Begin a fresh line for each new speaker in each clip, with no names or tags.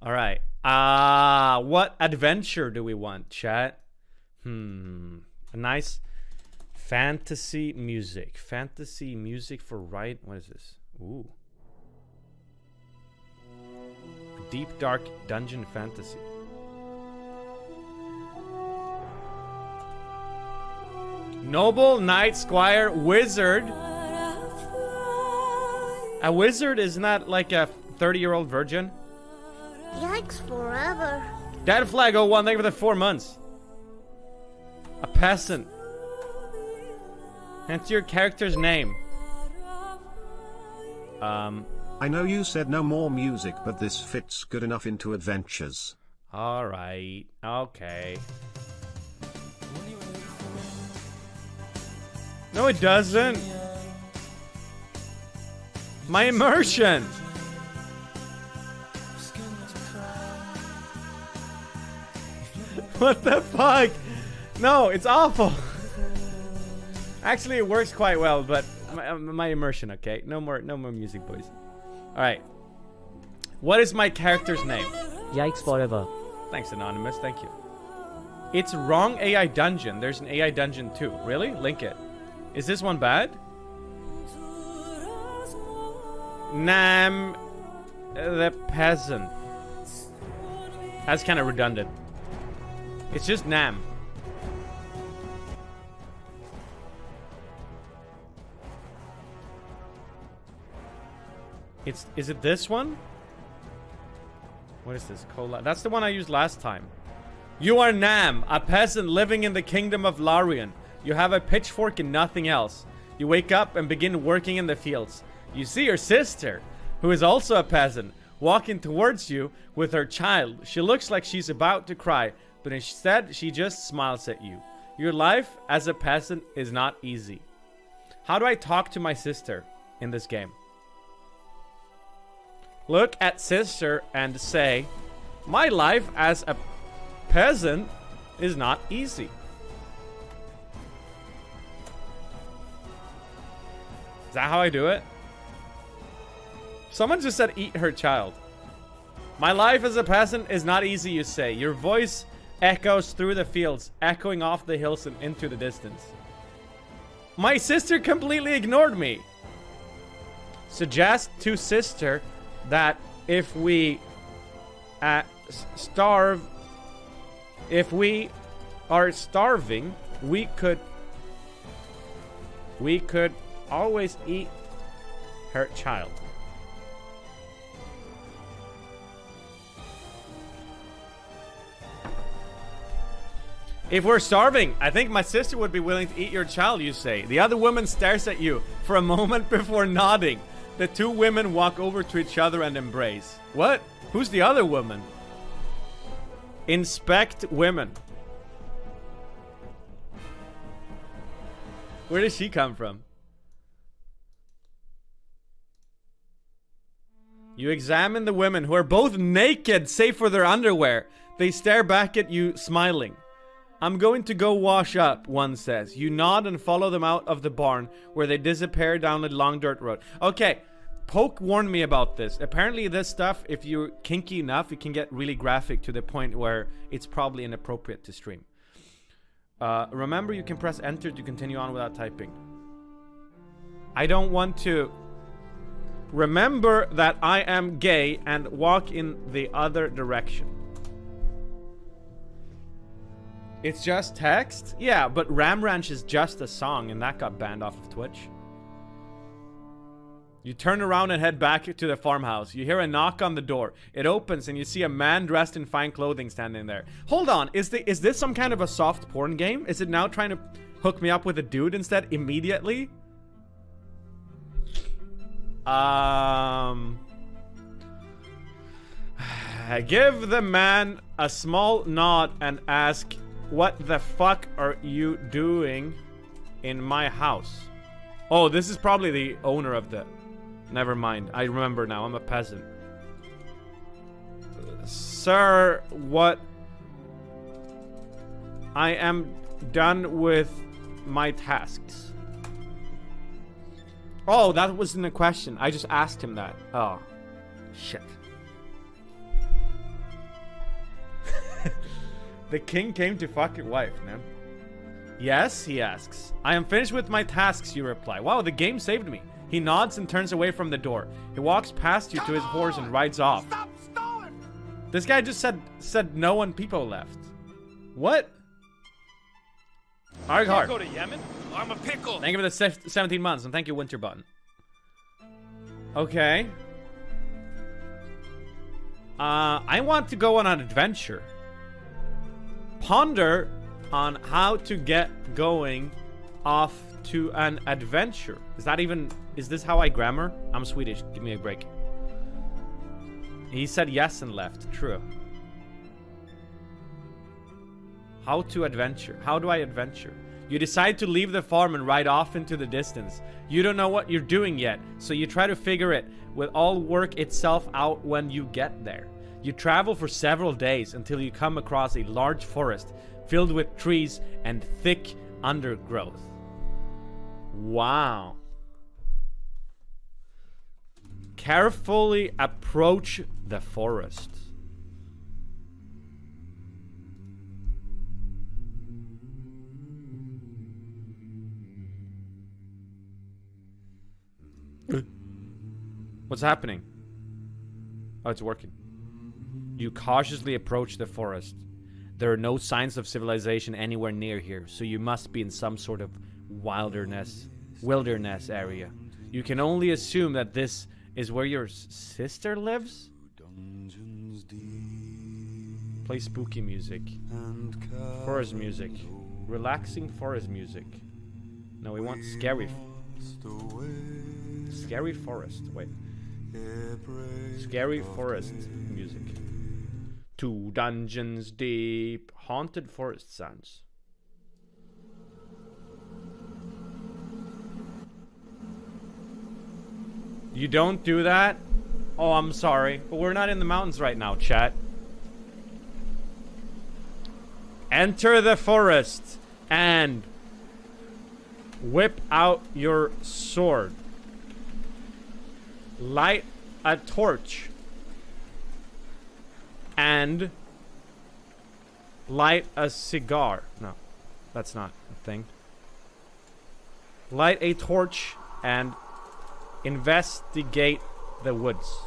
All right. What adventure do we want, chat? A nice fantasy music. Fantasy music for right. What is this? Ooh. Deep dark dungeon fantasy. Noble, knight, squire, wizard. A wizard is not like a 30-year-old virgin.
Yikes forever.
Dead flag 01, thank you for the 4 months. A peasant. That's your character's name.
I know you said no more music, but this fits good enough into adventures.
Alright. Okay. No, it doesn't. My immersion. What the fuck? No, it's awful. Actually, it works quite well, but my immersion, okay? No more music, boys. All right. What is my character's name?
Yikes forever.
Thanks, Anonymous. Thank you. It's wrong AI dungeon. There's an AI dungeon too. Really? Link it. Is this one bad? NymN the peasant. That's kind of redundant. It's just NymN. Is it this one? What is this? Cola. That's the one I used last time. You are NymN, a peasant living in the kingdom of Larian. You have a pitchfork and nothing else. You wake up and begin working in the fields. You see your sister, who is also a peasant, walking towards you with her child. She looks like she's about to cry, but instead she just smiles at you. Your life as a peasant is not easy. How do I talk to my sister in this game? Look at sister and say, my life as a peasant is not easy. Is that how I do it? Someone just said eat her child. My life as a peasant is not easy, you say. Your voice echoes through the fields, echoing off the hills and into the distance. My sister completely ignored me. Suggest to sister that if we if we are starving, we could always eat her child. If we're starving, I think my sister would be willing to eat your child, you say. The other woman stares at you for a moment before nodding. The two women walk over to each other and embrace. What? Who's the other woman? Inspect women. Where does she come from? You examine the women, who are both naked save for their underwear. They stare back at you, smiling. I'm going to go wash up, one says. You nod and follow them out of the barn, where they disappear down a long dirt road. Okay, Poke warned me about this. Apparently this stuff, if you're kinky enough, it can get really graphic to the point where it's probably inappropriate to stream. Remember, you can press enter to continue on without typing. I don't want to... Remember that I am gay and walk in the other direction. It's just text? Yeah, but Ram Ranch is just a song and that got banned off of Twitch. You turn around and head back to the farmhouse. You hear a knock on the door. It opens and you see a man dressed in fine clothing standing there. Hold on, is this some kind of a soft porn game? Is it now trying to hook me up with a dude instead immediately? I give the man a small nod and ask, what the fuck are you doing in my house? Oh, this is probably the owner of the... Never mind. I remember now. I'm a peasant. Sir, what... I am done with my tasks. Oh, that wasn't a question. I just asked him that. Oh. Shit. The king came to fuck your wife, man. Yes, he asks. I am finished with my tasks, you reply. Wow, the game saved me. He nods and turns away from the door. He walks past you to his horse and rides off.
Stop stalling!
This guy just said no when people left. What? Arg hard.
Go to Yemen? I'm a pickle.
Thank you for the 17 months, and thank you, Winter Button. Okay. I want to go on an adventure. Ponder on how to get going off to an adventure. Is this how I grammar? I'm Swedish. Give me a break. He said yes and left. True. How to adventure. How do I adventure? You decide to leave the farm and ride off into the distance. You don't know what you're doing yet, so you try to figure it with all work itself out when you get there. You travel for several days until you come across a large forest filled with trees and thick undergrowth. Wow. Carefully approach the forest. What's happening? Oh, it's working. You cautiously approach the forest. There are no signs of civilization anywhere near here, so you must be in some sort of wilderness area. You can only assume that this is where your sister lives? Play spooky music. Forest music. Relaxing forest music. No, we want scary. Scary forest. Wait. Scary forest music. 2 dungeons deep. Haunted forest sounds. You don't do that? Oh, I'm sorry. But we're not in the mountains right now, chat. Enter the forest and whip out your sword. Light a torch and light a cigar. No, that's not a thing. Light a torch and investigate the woods.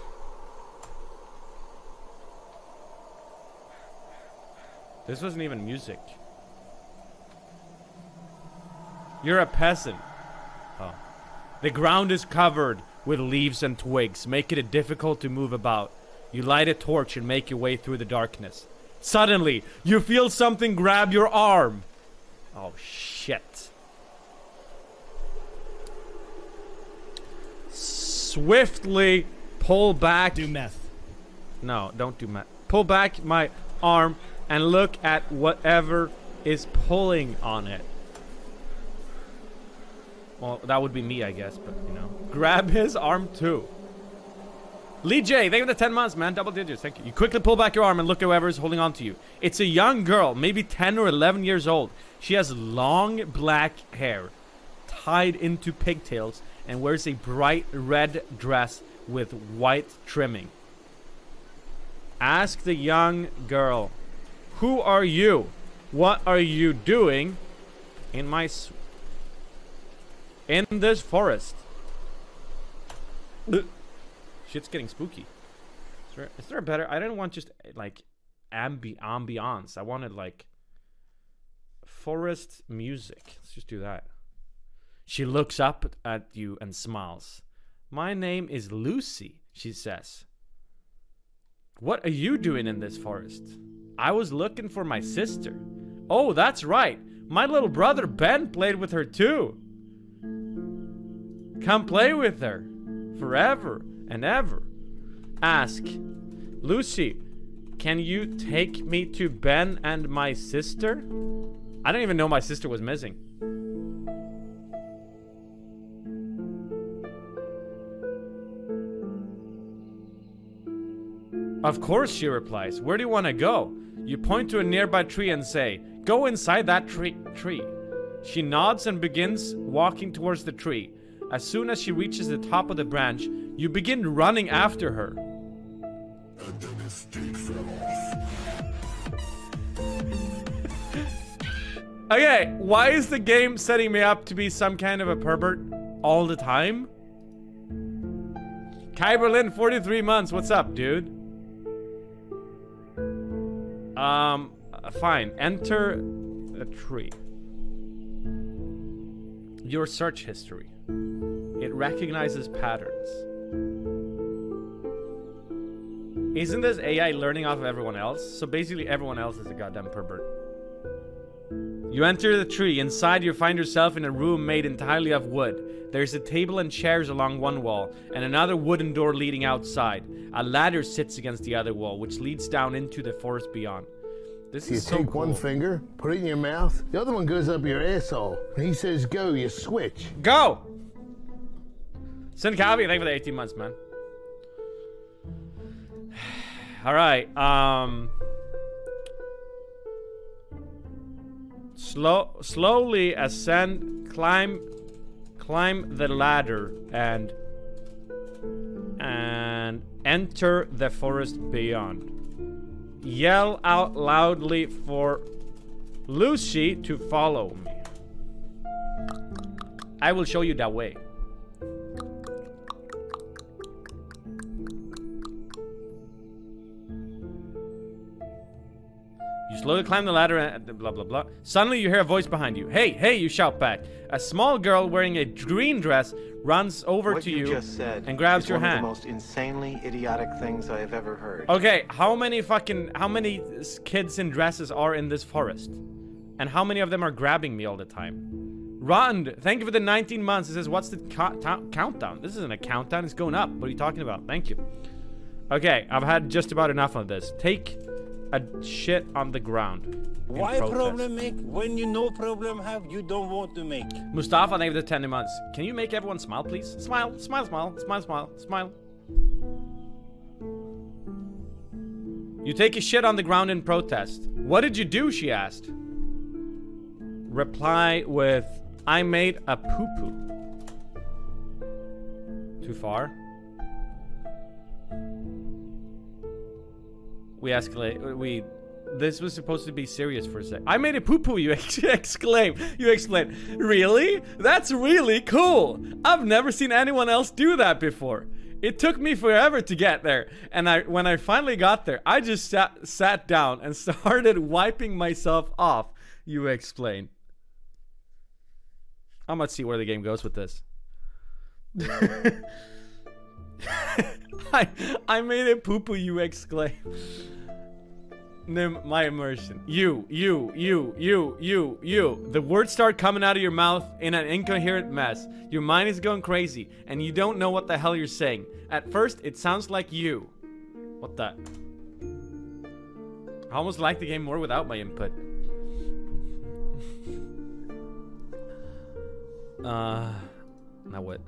This wasn't even music. You're a peasant. Oh. The ground is covered with leaves and twigs, making it difficult to move about. You light a torch and make your way through the darkness. Suddenly, you feel something grab your arm. Oh, shit. Swiftly pull back.
Do meth.
No, don't do meth. Pull back my arm and look at whatever is pulling on it. Well, that would be me, I guess, but, you know. Grab his arm, too. Lee J, thank you for the 10 months, man. Double digits, thank you. You quickly pull back your arm and look at whoever is holding on to you. It's a young girl, maybe 10 or 11 years old. She has long black hair, tied into pigtails, and wears a bright red dress with white trimming. Ask the young girl, who are you? What are you doing in this forest? Shit's getting spooky. Is there a better? I didn't want just like ambiance. I wanted like forest music. Let's just do that. She looks up at you and smiles. My name is Lucy, she says. What are you doing in this forest? I was looking for my sister. Oh, that's right. My little brother Ben played with her too. Come play with her forever and ever. Ask, Lucy, can you take me to Ben and my sister? I didn't even know my sister was missing. Of course, she replies. Where do you want to go? You point to a nearby tree and say, go inside that tree. She nods and begins walking towards the tree. As soon as she reaches the top of the branch, you begin running after her.
And then his teeth fell off.
Okay, why is the game setting me up to be some kind of a pervert all the time? Kai Berlin, 43 months. What's up, dude? Fine. Enter a tree. Your search history. It recognizes patterns. Isn't this AI learning off of everyone else? So basically everyone else is a goddamn pervert. You enter the tree. Inside you find yourself in a room made entirely of wood. There's a table and chairs along one wall, and another wooden door leading outside. A ladder sits against the other wall, which leads down into the forest beyond. This is so cool.
You take one finger, put it in your mouth, the other one goes up your asshole. And he says go, you switch.
Go! Send copy, thank you for the 18 months, man. Alright, slowly ascend, climb the ladder and enter the forest beyond. Yell out loudly for Lucy to follow me. I will show you that way. You slowly climb the ladder and blah blah blah. Suddenly you hear a voice behind you. Hey, hey, you shout back. A small girl wearing a green dress runs over to you and grabs your hand.
One of the most insanely idiotic things I have ever heard.
Okay, how many kids in dresses are in this forest? And how many of them are grabbing me all the time? Rotten, thank you for the 19 months. It says, what's the countdown? This isn't a countdown, it's going up. What are you talking about? Thank you. Okay, I've had just about enough of this. Take a shit on the ground.
Why problem make when you no problem have you don't want to make?
Mustafa, thank you for the 10 months. Can you make everyone smile, please? Smile, smile, smile, smile, smile, smile. You take a shit on the ground in protest. What did you do? She asked. Reply with, I made a poo-poo. Too far? We escalate. This was supposed to be serious for a sec. I made a poo-poo, you exclaim. You explain. Really? That's really cool. I've never seen anyone else do that before. It took me forever to get there. And when I finally got there, I just sat down and started wiping myself off, you explain. I'm gonna see where the game goes with this. I made a poo-poo, you exclaim. NymN, my immersion. You. The words start coming out of your mouth in an incoherent mess. Your mind is going crazy, and you don't know what the hell you're saying. At first, it sounds like you. What the? I almost like the game more without my input. Now what?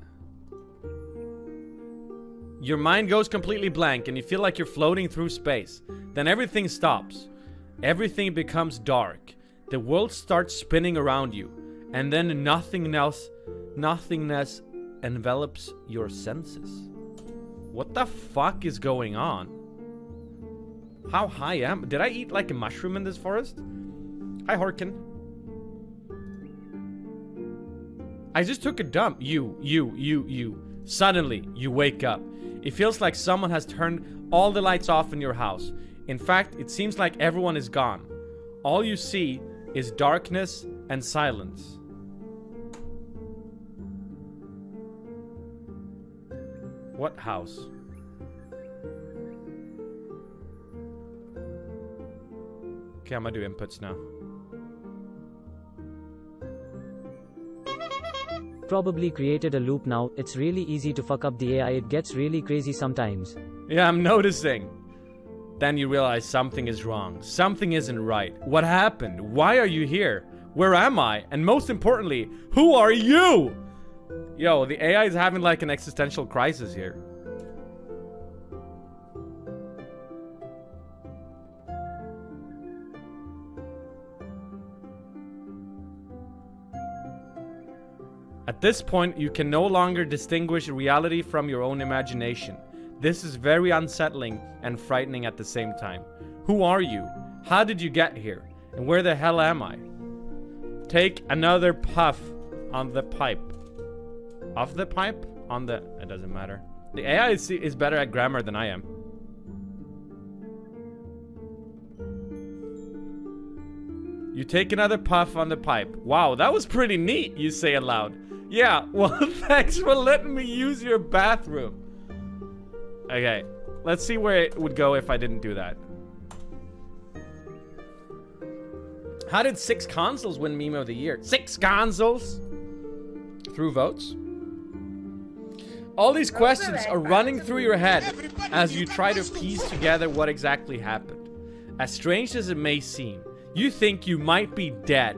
Your mind goes completely blank and you feel like you're floating through space. Then everything stops. Everything becomes dark. The world starts spinning around you. And then nothingness envelops your senses. What the fuck is going on? How high am? Did I eat like a mushroom in this forest? Hi, Horkin. I just took a dump. You. Suddenly, you wake up. It feels like someone has turned all the lights off in your house. In fact, it seems like everyone is gone. All you see is darkness and silence. What house? Okay, I'm gonna do inputs now.
Probably created a loop now. It's really easy to fuck up the AI. It gets really crazy sometimes.
Yeah, I'm noticing. Then you realize something is wrong. Something isn't right. What happened? Why are you here? Where am I? And most importantly, who are you? Yo, the AI is having like an existential crisis here. At this point, you can no longer distinguish reality from your own imagination. This is very unsettling and frightening at the same time. Who are you? How did you get here? And where the hell am I? Take another puff on the pipe. Off the pipe? On the... It doesn't matter. The AI is better at grammar than I am. You take another puff on the pipe. Wow, that was pretty neat, you say aloud. Yeah, well, thanks for letting me use your bathroom. Okay, let's see where it would go if I didn't do that. How did 6 consoles win Meme of the Year? 6 consoles? Through votes? All these questions are running through your head as you try to piece together what exactly happened. As strange as it may seem, you think you might be dead.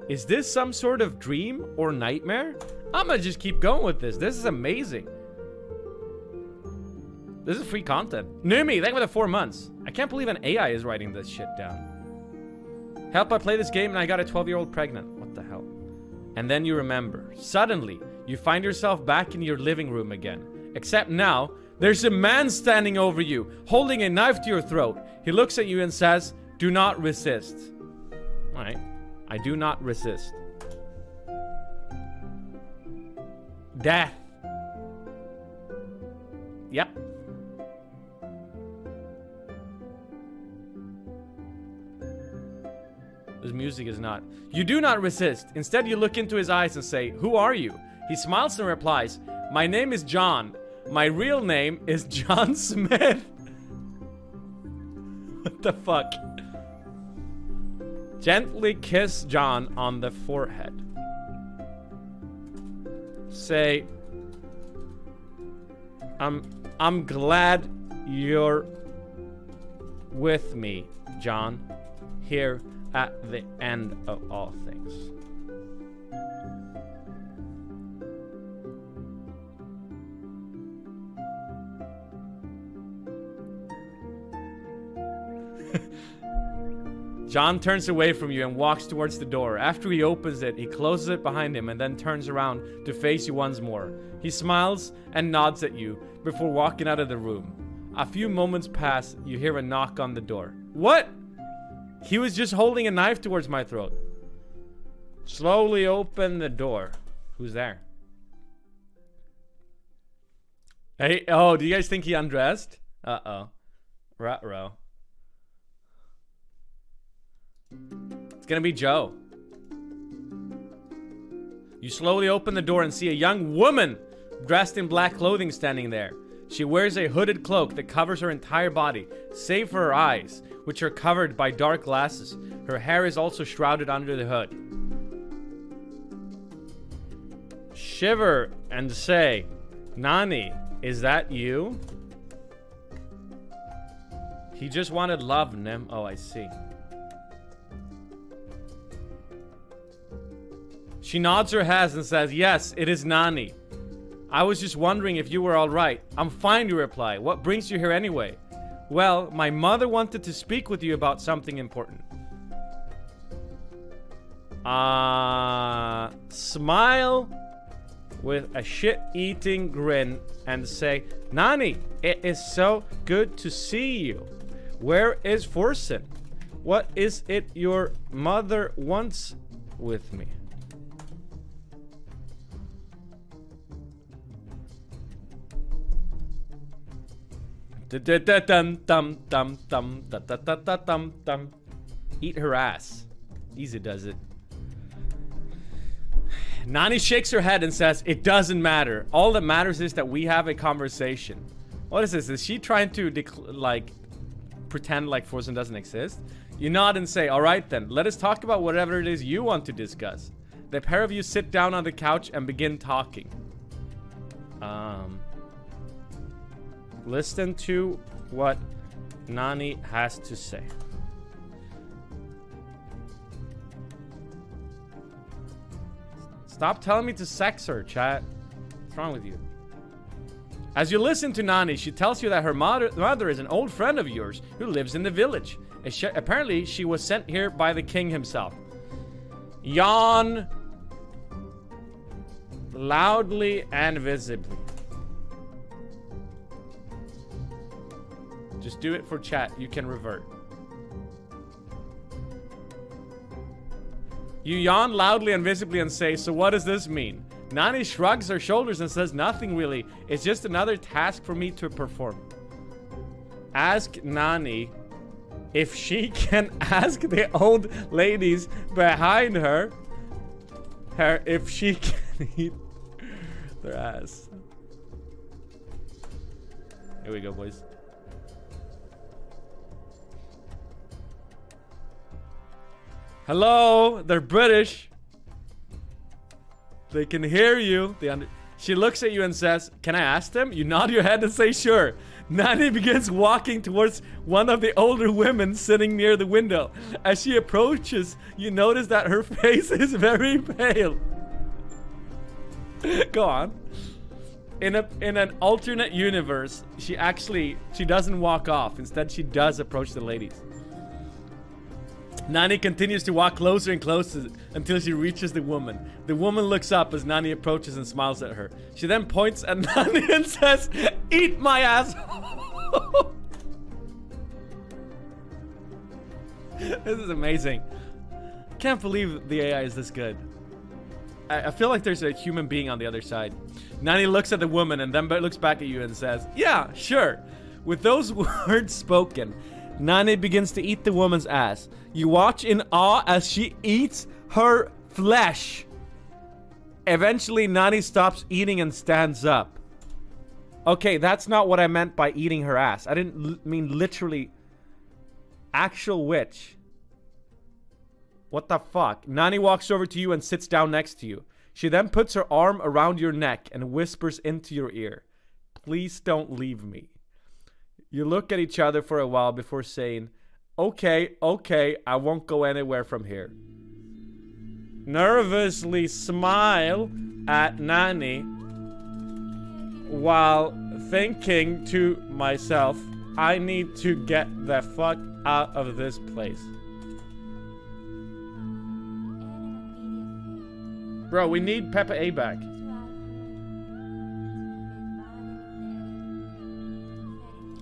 Is this some sort of dream or nightmare? I'm gonna just keep going with this. This is amazing. This is free content. NymN, thank you for the 4 months. I can't believe an AI is writing this shit down. Help, I play this game and I got a 12-year-old pregnant. What the hell? And then you remember. Suddenly, you find yourself back in your living room again. Except now, there's a man standing over you, holding a knife to your throat. He looks at you and says, do not resist. Alright. I do not resist. Death. Yep. This music is not. You do not resist. Instead, you look into his eyes and say, who are you? He smiles and replies, my name is John. My real name is John Smith. What the fuck? Gently kiss John on the forehead. Say, I'm glad you're with me, John, here at the end of all things. John turns away from you and walks towards the door. After he opens it, he closes it behind him and then turns around to face you once more. He smiles and nods at you before walking out of the room. A few moments pass, you hear a knock on the door. What? He was just holding a knife towards my throat. Slowly open the door. Who's there? Hey, oh, do you guys think he undressed? Uh-oh. Ruh-roh. It's gonna be Joe. You slowly open the door and see a young woman dressed in black clothing standing there. She wears a hooded cloak that covers her entire body, save for her eyes, which are covered by dark glasses. Her hair is also shrouded under the hood. Shiver and say, Nani, is that you? He just wanted love, Nim. Oh, I see. She nods her head and says, yes, it is Nani. I was just wondering if you were alright. I'm fine, you reply. What brings you here anyway? Well, my mother wanted to speak with you about something important. Smile with a shit-eating grin and say, Nani, it is so good to see you. Where is Forsen? What is it your mother wants with me? Eat her ass. Easy does it. Nani shakes her head and says, it doesn't matter. All that matters is that we have a conversation. What is this? Is she trying to pretend like Forsen doesn't exist? You nod and say, alright then, let us talk about whatever it is you want to discuss. The pair of you sit down on the couch and begin talking. Listen to what Nani has to say. Stop telling me to sex her, chat. What's wrong with you? As you listen to Nani, she tells you that her mother is an old friend of yours who lives in the village. Apparently, she was sent here by the king himself. Yawn loudly and visibly. Just do it for chat. You can revert. You yawn loudly and visibly and say, so what does this mean? Nani shrugs her shoulders and says, nothing really. It's just another task for me to perform. Ask Nani if she can ask the old ladies behind her if she can eat their ass. Here we go, boys. Hello, they're British. They can hear you. She looks at you and says, can I ask them? You nod your head and say sure. Nani begins walking towards one of the older women sitting near the window. As she approaches, you notice that her face is very pale. Go on. In an alternate universe, she doesn't walk off. Instead, she does approach the ladies. Nani continues to walk closer and closer until she reaches the woman. The woman looks up as Nani approaches and smiles at her. She then points at Nani and says, eat my asshole. This is amazing. Can't believe the AI is this good. I feel like there's a human being on the other side. Nani looks at the woman and then looks back at you and says, yeah, sure. With those words spoken, Nani begins to eat the woman's ass. You watch in awe as she eats her flesh. Eventually, Nani stops eating and stands up. Okay, that's not what I meant by eating her ass. I didn't mean literally. Actual witch. What the fuck? Nani walks over to you and sits down next to you. She then puts her arm around your neck and whispers into your ear. Please don't leave me. You look at each other for a while before saying, okay, I won't go anywhere from here. Nervously smile at Nani while thinking to myself, I need to get the fuck out of this place. Bro, we need Peppa A back.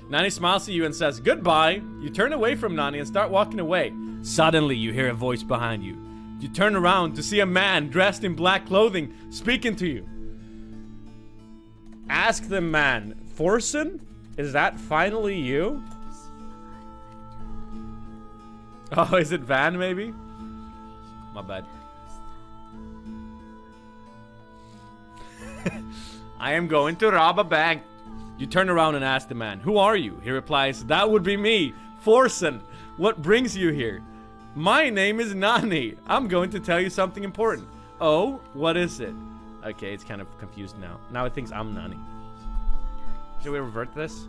Nani smiles at you and says, goodbye. You turn away from Nani and start walking away. Suddenly, you hear a voice behind you. You turn around to see a man dressed in black clothing speaking to you. Ask the man, Forsen? Is that finally you? Oh, is it Van, maybe? My bad. I am going to rob a bank. You turn around and ask the man, who are you? He replies, that would be me, Forsen. What brings you here? My name is Nani. I'm going to tell you something important. Oh, what is it? Okay, it's kind of confused now. Now it thinks I'm Nani. Should we revert this?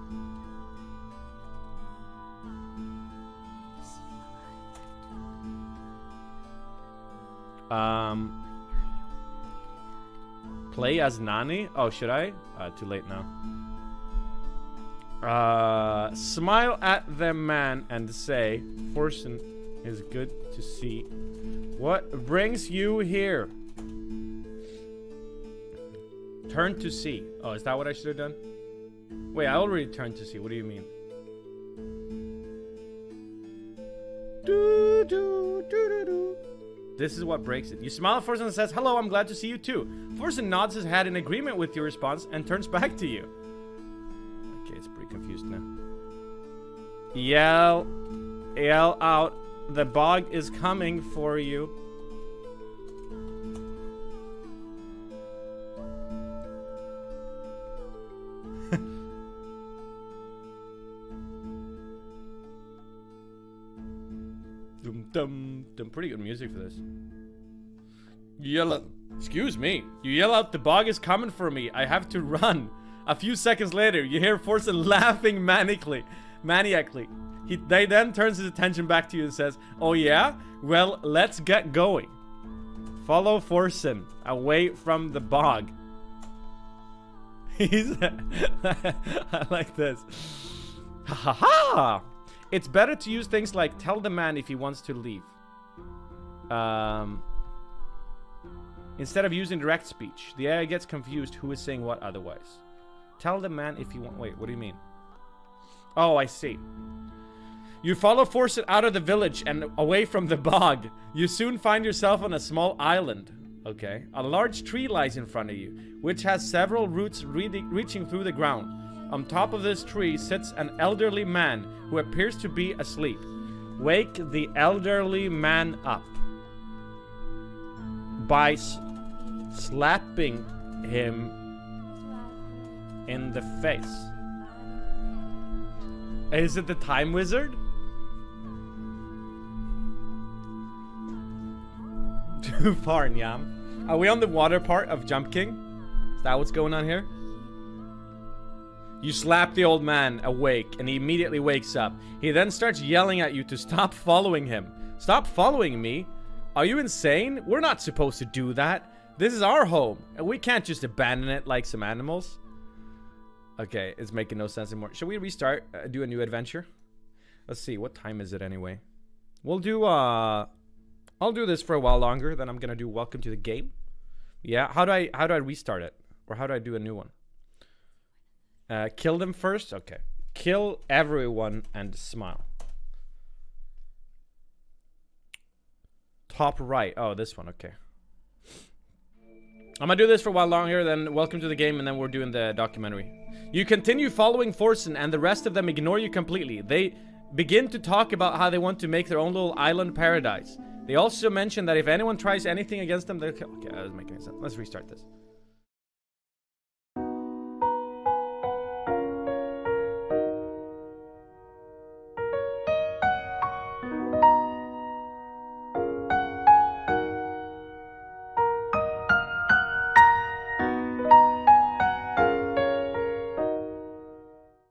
Play as Nani? Oh, should I? Too late now. Smile at the man and say, Forsen is good to see. What brings you here? Turn to see. Oh, is that what I should have done? Wait, I already turned to see. What do you mean? This is what breaks it. You smile at Forsen and says, hello, I'm glad to see you too. Forsen nods his head in agreement with your response and turns back to you. Okay, it's pretty confused now. Yell out. The bog is coming for you. Pretty good music for this. You yell out, excuse me. You yell out, the bog is coming for me. I have to run. A few seconds later, you hear Forsen laughing maniacally. They then turns his attention back to you and says, oh yeah? Well, let's get going. Follow Forsen away from the bog. I like this. Ha ha ha! It's better to use things like tell the man if he wants to leave. Instead of using direct speech. The AI gets confused who is saying what otherwise. Tell the man if you want. Wait, what do you mean? Oh, I see. You follow Forsen out of the village and away from the bog. You soon find yourself on a small island. Okay. A large tree lies in front of you, which has several roots reaching through the ground. On top of this tree sits an elderly man who appears to be asleep. Wake the elderly man up by slapping him in the face. Is it the time wizard? Too far, Nyam. Are we on the water part of Jump King? Is that what's going on here? You slap the old man awake and he immediately wakes up. He then starts yelling at you to stop following him. Stop following me? Are you insane? We're not supposed to do that. This is our home and we can't just abandon it like some animals. Okay, it's making no sense anymore. Should we restart? Do a new adventure? Let's see. What time is it anyway? We'll do, I'll do this for a while longer. Then I'm gonna do welcome to the game. Yeah, how do I restart it? Or how do I do a new one? Kill them first? Okay. Kill everyone and smile. Top right. Oh, this one. Okay. I'm gonna do this for a while longer, then welcome to the game, and then we're doing the documentary. You continue following Forsen, and the rest of them ignore you completely. They begin to talk about how they want to make their own little island paradise. They also mention that if anyone tries anything against them, they'll kill. Okay, that doesn't make any sense. Let's restart this.